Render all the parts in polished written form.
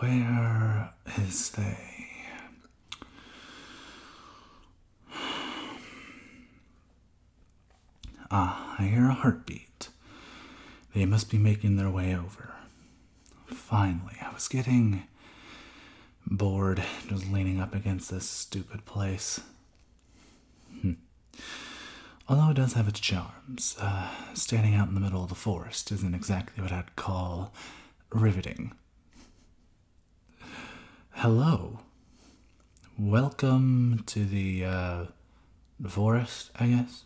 Where is they? Ah, I hear a heartbeat. They must be making their way over. Finally, I was getting bored just leaning up against this stupid place. Although it does have its charms, standing out in the middle of the forest isn't exactly what I'd call riveting. Hello. Welcome to the forest, I guess.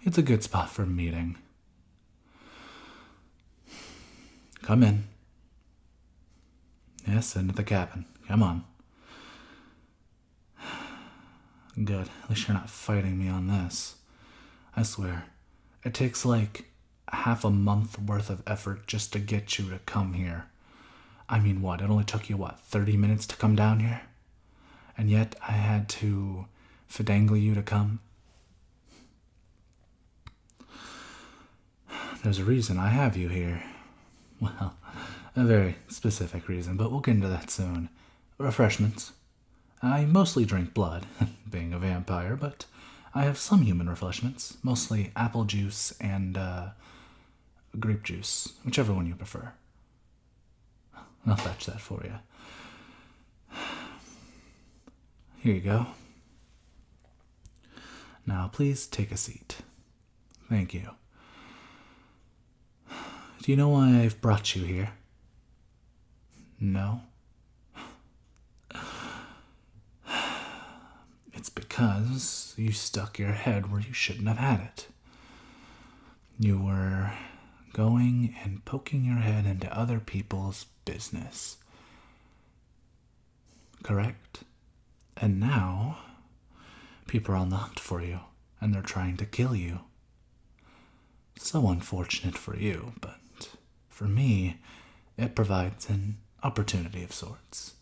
It's a good spot for a meeting. Come in. Yes, into the cabin. Come on. Good. At least you're not fighting me on this. I swear. It takes like half a month worth of effort just to get you to come here. I mean, what? It only took you, 30 minutes to come down here? And yet I had to finagle you to come? There's a reason I have you here. Well, a very specific reason, but we'll get into that soon. Refreshments. I mostly drink blood, being a vampire, but I have some human refreshments, mostly apple juice and grape juice, whichever one you prefer. I'll fetch that for you. Here you go. Now, please take a seat. Thank you. Do you know why I've brought you here? No? It's because you stuck your head where you shouldn't have had it. You were going and poking your head into other people's business. Correct? And now, people are on the hunt for you, and they're trying to kill you. So unfortunate for you, but for me, it provides an opportunity of sorts.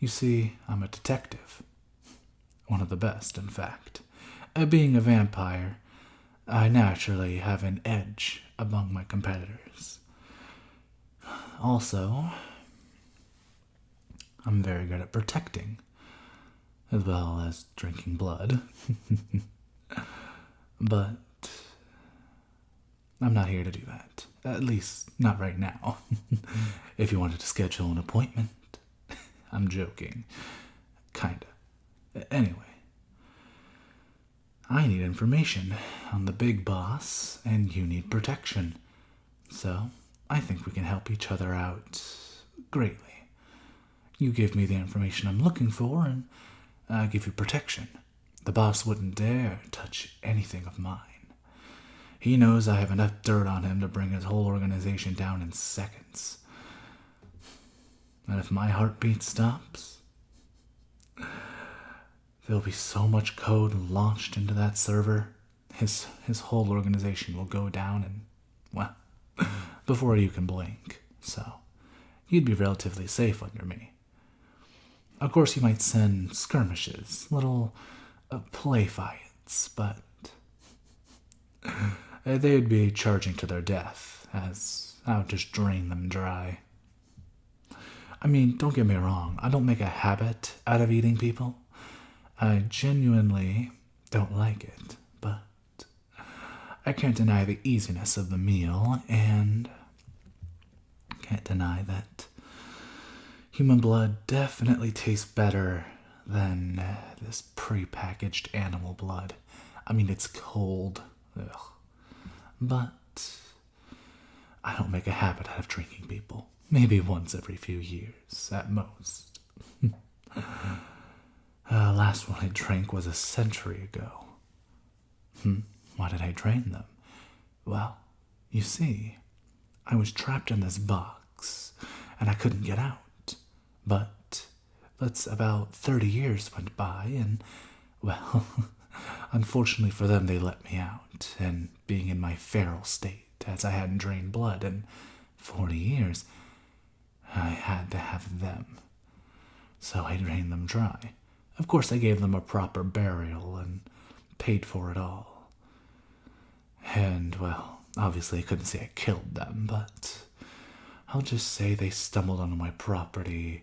You see, I'm a detective. One of the best, in fact. Being a vampire, I naturally have an edge among my competitors. Also, I'm very good at protecting, as well as drinking blood. But I'm not here to do that. At least, not right now. If you wanted to schedule an appointment. I'm joking. Kinda. Anyway. I need information on the big boss, and you need protection. So, I think we can help each other out greatly. You give me the information I'm looking for, and I give you protection. The boss wouldn't dare touch anything of mine. He knows I have enough dirt on him to bring his whole organization down in seconds. And if my heartbeat stops, there'll be so much code launched into that server, his whole organization will go down in, well, before you can blink. So, you'd be relatively safe under me. Of course, you might send skirmishes, little play fights, but they'd be charging to their death, as I would just drain them dry. I mean, don't get me wrong, I don't make a habit out of eating people. I genuinely don't like it, but I can't deny the easiness of the meal, and can't deny that human blood definitely tastes better than this pre-packaged animal blood. I mean, it's cold. Ugh. But I don't make a habit out of drinking people. Maybe once every few years, at most. Last one I drank was a century ago. Why did I drain them? Well, you see, I was trapped in this box, and I couldn't get out. But that's about 30 years went by, and, well, unfortunately for them, they let me out, and being in my feral state, as I hadn't drained blood in 40 years, I had to have them. So I drained them dry. Of course, I gave them a proper burial and paid for it all. And, well, obviously I couldn't say I killed them, but I'll just say they stumbled onto my property,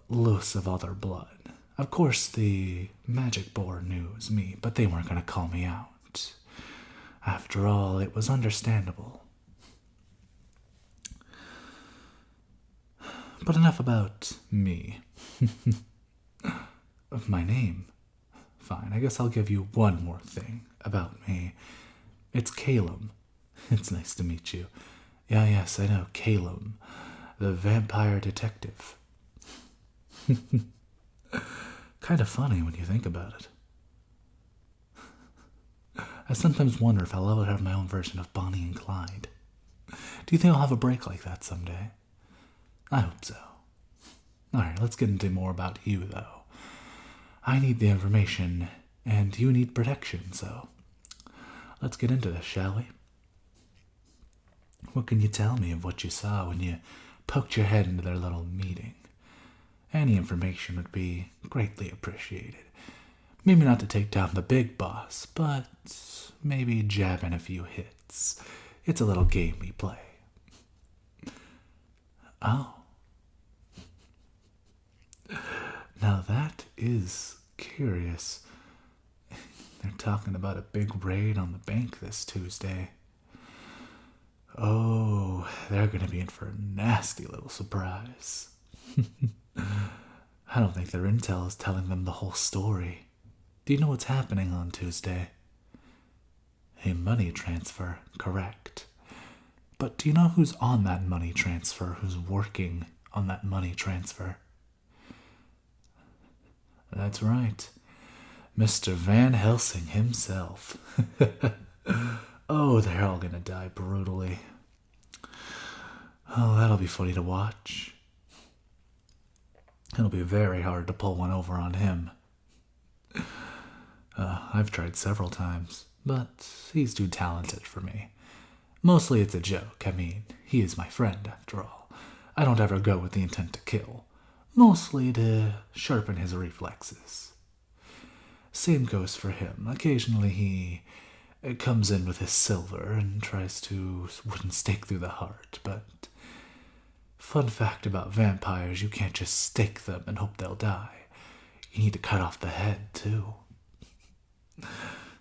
loose of all their blood. Of course, the magic boar knew it was me, but they weren't going to call me out. After all, it was understandable. But enough about me. My name. Fine, I guess I'll give you one more thing about me. It's Caleb. It's nice to meet you. Yeah, yes, I know, Caleb, the vampire detective. Kind of funny when you think about it. I sometimes wonder if I'll ever have my own version of Bonnie and Clyde. Do you think I'll have a break like that someday? I hope so. Alright, let's get into more about you, though. I need the information, and you need protection, so let's get into this, shall we? What can you tell me of what you saw when you poked your head into their little meeting? Any information would be greatly appreciated. Maybe not to take down the big boss, but maybe jab in a few hits. It's a little game we play. Oh. Now that is curious. They're talking about a big raid on the bank this Tuesday. Oh, they're going to be in for a nasty little surprise. I don't think their intel is telling them the whole story. Do you know what's happening on Tuesday? A money transfer, correct. But do you know who's on that money transfer, who's working on that money transfer? That's right. Mr. Van Helsing himself. Oh, they're all gonna die brutally. Oh, that'll be funny to watch. It'll be very hard to pull one over on him. I've tried several times, but he's too talented for me. Mostly it's a joke. I mean, he is my friend, after all. I don't ever go with the intent to kill. Mostly to sharpen his reflexes. Same goes for him. Occasionally he comes in with his silver and tries to wooden stake through the heart, but fun fact about vampires, you can't just stake them and hope they'll die. You need to cut off the head, too.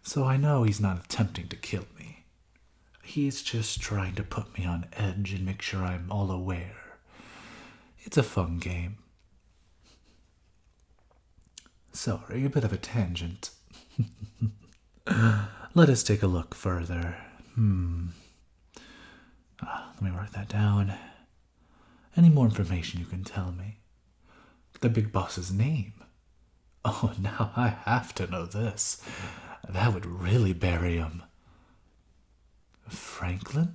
So I know he's not attempting to kill me. He's just trying to put me on edge and make sure I'm all aware. It's a fun game. Sorry, a bit of a tangent. Let us take a look further. Let me write that down. Any more information you can tell me? The big boss's name. Oh, now I have to know this. That would really bury him. Franklin?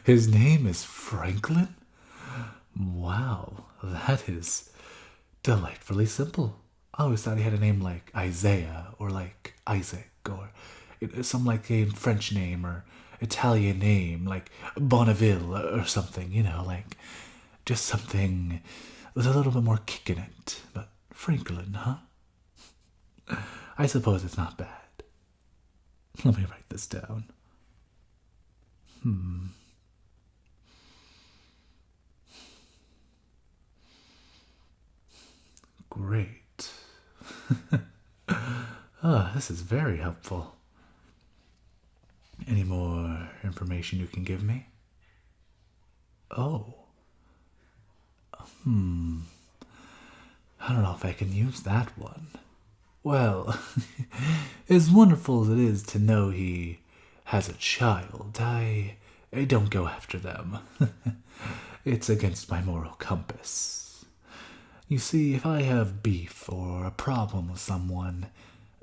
His name is Franklin? Wow, that is delightfully simple. I always thought he had a name like Isaiah or like Isaac or some like a French name or Italian name like Bonneville or something, like just something with a little bit more kick in it. But Franklin, huh? I suppose it's not bad. Let me write this down. Great. This is very helpful. Any more information you can give me? Oh. I don't know if I can use that one. Well, as wonderful as it is to know he has a child, I don't go after them. It's against my moral compass. You see, if I have beef or a problem with someone,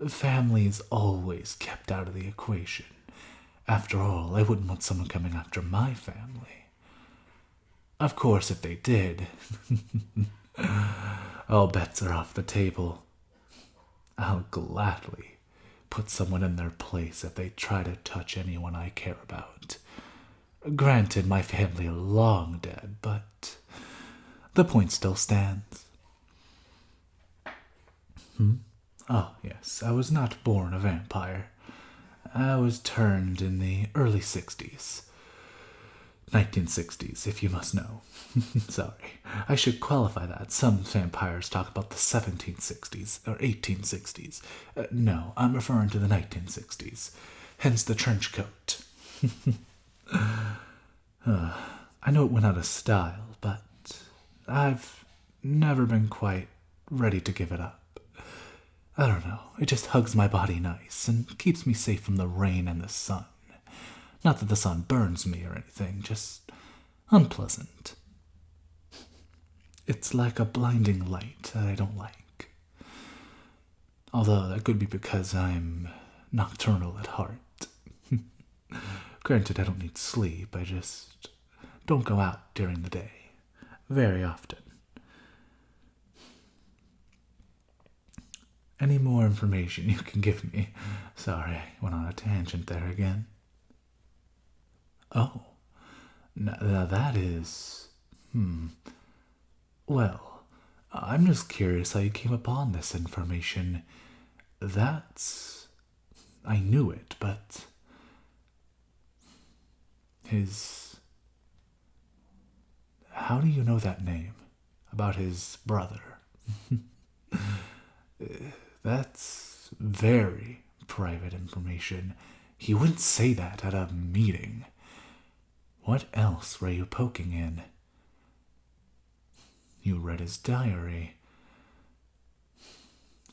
family is always kept out of the equation. After all, I wouldn't want someone coming after my family. Of course, if they did, all bets are off the table. I'll gladly put someone in their place if they try to touch anyone I care about. Granted, my family are long dead, but the point still stands. Oh, yes, I was not born a vampire. I was turned in the early 60s. 1960s, if you must know. Sorry, I should qualify that. Some vampires talk about the 1760s or 1860s. No, I'm referring to the 1960s. Hence the trench coat. I know it went out of style, but I've never been quite ready to give it up. I don't know, it just hugs my body nice and keeps me safe from the rain and the sun. Not that the sun burns me or anything, just unpleasant. It's like a blinding light that I don't like. Although that could be because I'm nocturnal at heart. Granted, I don't need sleep, I just don't go out during the day. Very often. Any more information you can give me? Sorry, I went on a tangent there again. Oh, now that is... Well, I'm just curious how you came upon this information. That's... I knew it, but... How do you know that name? About his brother? That's very private information. He wouldn't say that at a meeting. What else were you poking in? You read his diary.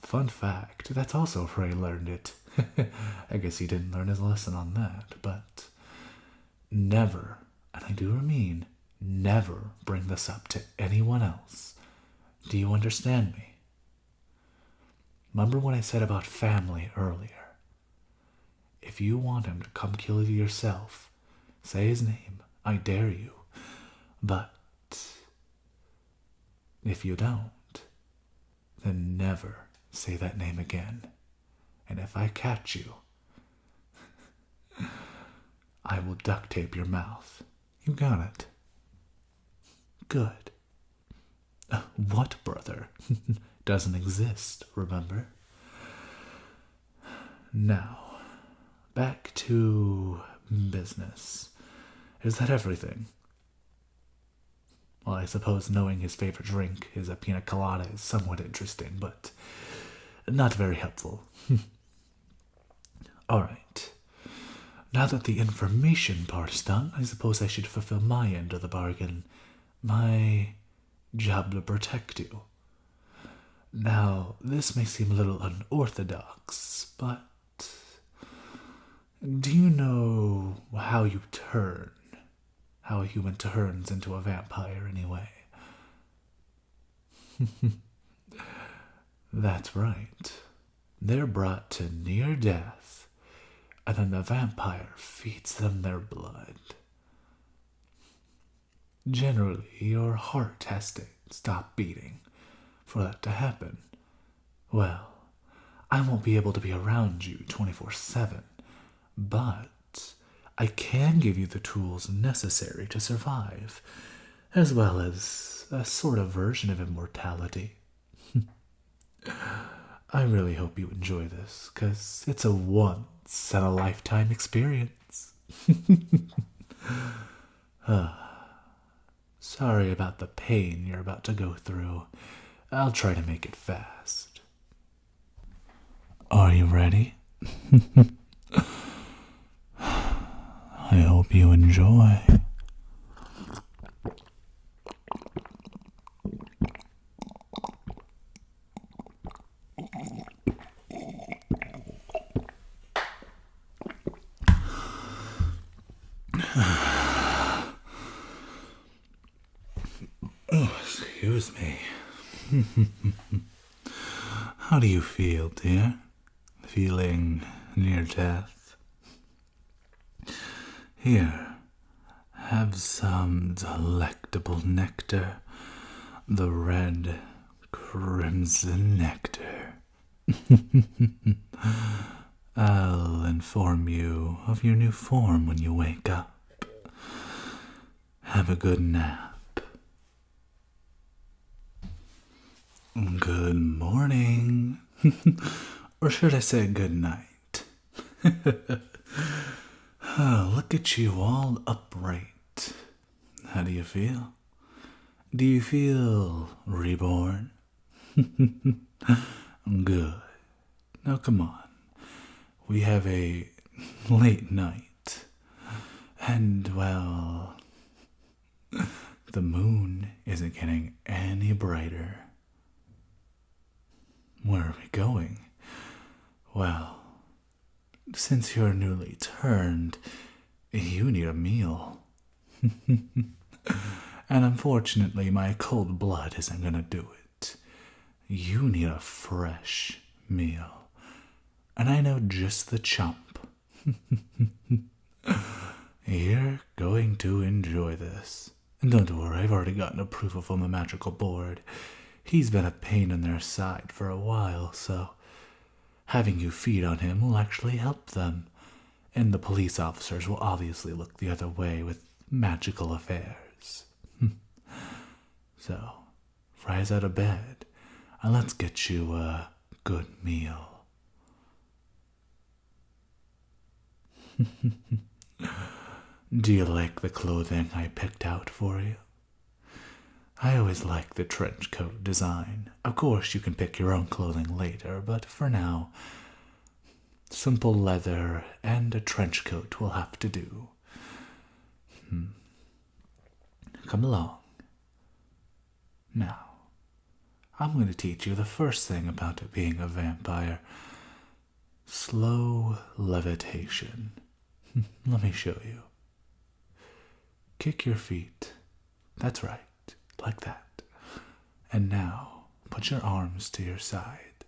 Fun fact, that's also where he learned it. I guess he didn't learn his lesson on that, but never, and I do mean never, bring this up to anyone else. Do you understand me? Remember what I said about family earlier? If you want him to come kill you yourself, say his name. I dare you. But if you don't, then never say that name again. And if I catch you, I will duct tape your mouth. You got it. Good. What brother? Doesn't exist, remember? Now, back to business. Is that everything? Well, I suppose knowing his favorite drink is a pina colada is somewhat interesting, but not very helpful. Alright. Now that the information part is done, I suppose I should fulfill my end of the bargain. My job to protect you. Now, this may seem a little unorthodox, but do you know how you turn? How a human turns into a vampire, anyway? That's right. They're brought to near death, and then the vampire feeds them their blood. Generally, your heart has to stop beating for that to happen. Well, I won't be able to be around you 24/7, but I can give you the tools necessary to survive, as well as a sort of version of immortality. I really hope you enjoy this, 'cause it's a once-in-a-lifetime experience. Sorry about the pain you're about to go through. I'll try to make it fast. Are you ready? I hope you enjoy. Oh, excuse me. How do you feel, dear? Feeling near death? Here, have some delectable nectar. The red crimson nectar. I'll inform you of your new form when you wake up. Have a good nap. Good morning. Or should I say good night? Oh, look at you all upright. How do you feel? Do you feel reborn? Good. Now come on. We have a late night. And, well, the moon isn't getting any brighter. Where are we going? Well, since you're newly turned, you need a meal. And unfortunately, my cold blood isn't gonna do it. You need a fresh meal. And I know just the chump. You're going to enjoy this. And don't worry, I've already gotten approval from the magical board. He's been a pain in their side for a while, so having you feed on him will actually help them. And the police officers will obviously look the other way with magical affairs. So, rise out of bed, and let's get you a good meal. Do you like the clothing I picked out for you? I always like the trench coat design. Of course, you can pick your own clothing later, but for now, simple leather and a trench coat will have to do. Come along. Now, I'm going to teach you the first thing about it being a vampire. Slow levitation. Let me show you. Kick your feet. That's right, like that. And now, put your arms to your side.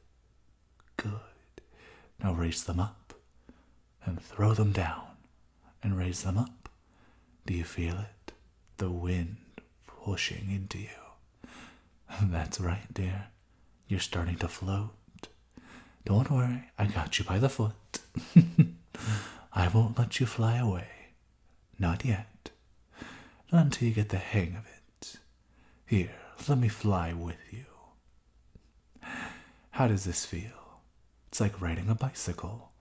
Good. Now raise them up, and throw them down, and raise them up. Do you feel it? The wind pushing into you. That's right, dear. You're starting to float. Don't worry, I got you by the foot. I won't let you fly away. Not yet. Not until you get the hang of it. Here, let me fly with you. How does this feel? It's like riding a bicycle.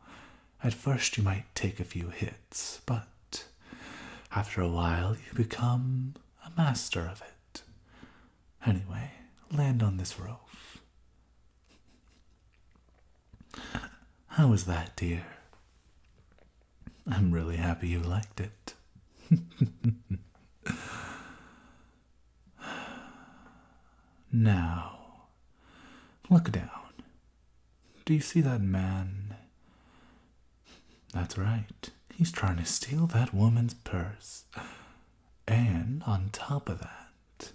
At first you might take a few hits, but after a while you become a master of it. Anyway, land on this roof. How was that, dear? I'm really happy you liked it. Now, look down. Do you see that man? That's right. He's trying to steal that woman's purse. And on top of that,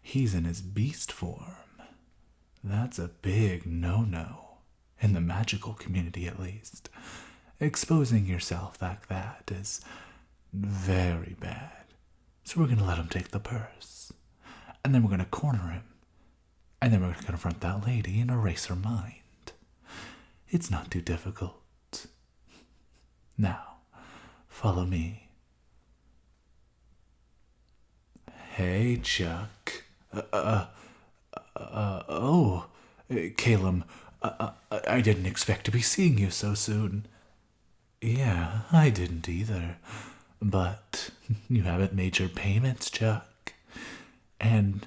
he's in his beast form. That's a big no-no, in the magical community at least. Exposing yourself like that is very bad. So we're going to let him take the purse. And then we're going to corner him. And then we're going to confront that lady and erase her mind. It's not too difficult. Now, follow me. Hey, Chuck. Caleb, I didn't expect to be seeing you so soon. Yeah, I didn't either. But you haven't made your payments, Chuck. And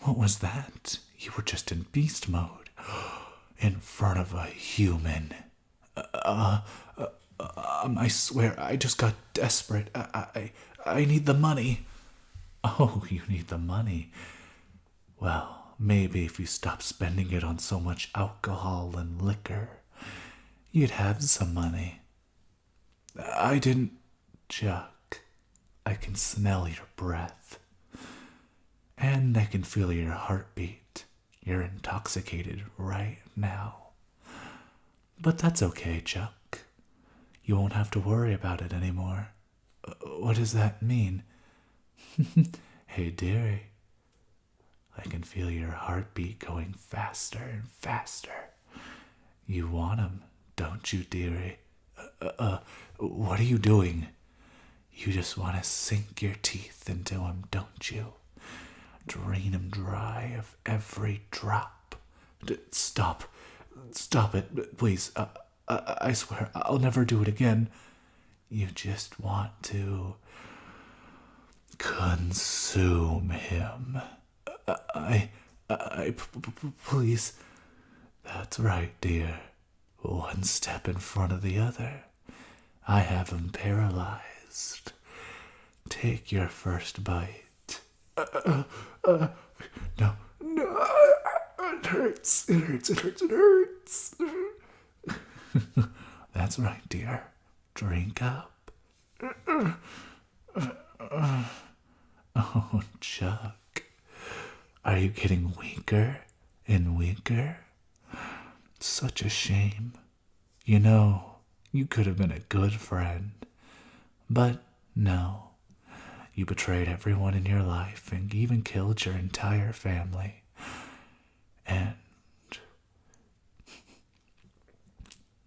what was that? You were just in beast mode. In front of a human. I swear, I just got desperate. I need the money. Oh, you need the money. Well, maybe if you stop spending it on so much alcohol and liquor, you'd have some money. I didn't... Chuck, I can smell your breath. And I can feel your heartbeat. You're intoxicated right now. But that's okay, Chuck. You won't have to worry about it anymore. What does that mean? Hey, dearie. I can feel your heartbeat going faster and faster. You want him, don't you, dearie? What are you doing? You just want to sink your teeth into him, don't you? Drain him dry of every drop. Stop. Stop it, please. I swear, I'll never do it again. You just want to consume him. Please. That's right, dear. One step in front of the other. I have him paralyzed. Take your first bite. No, no, it hurts, it hurts, it hurts, it hurts. That's right, dear. Drink up. Oh, Chuck. Are you getting weaker and weaker? Such a shame. You know, you could have been a good friend. But no. You betrayed everyone in your life and even killed your entire family. And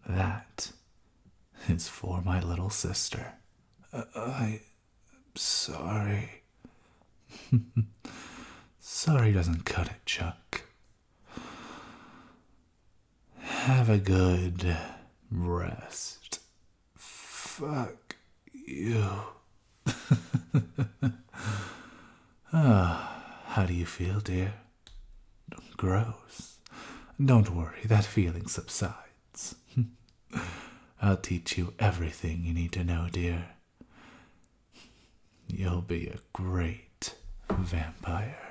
that is for my little sister. I'm sorry. Sorry doesn't cut it, Chuck. Have a good rest. Fuck you. How do you feel, dear? Gross. Don't worry, that feeling subsides. I'll teach you everything you need to know, dear. You'll be a great vampire.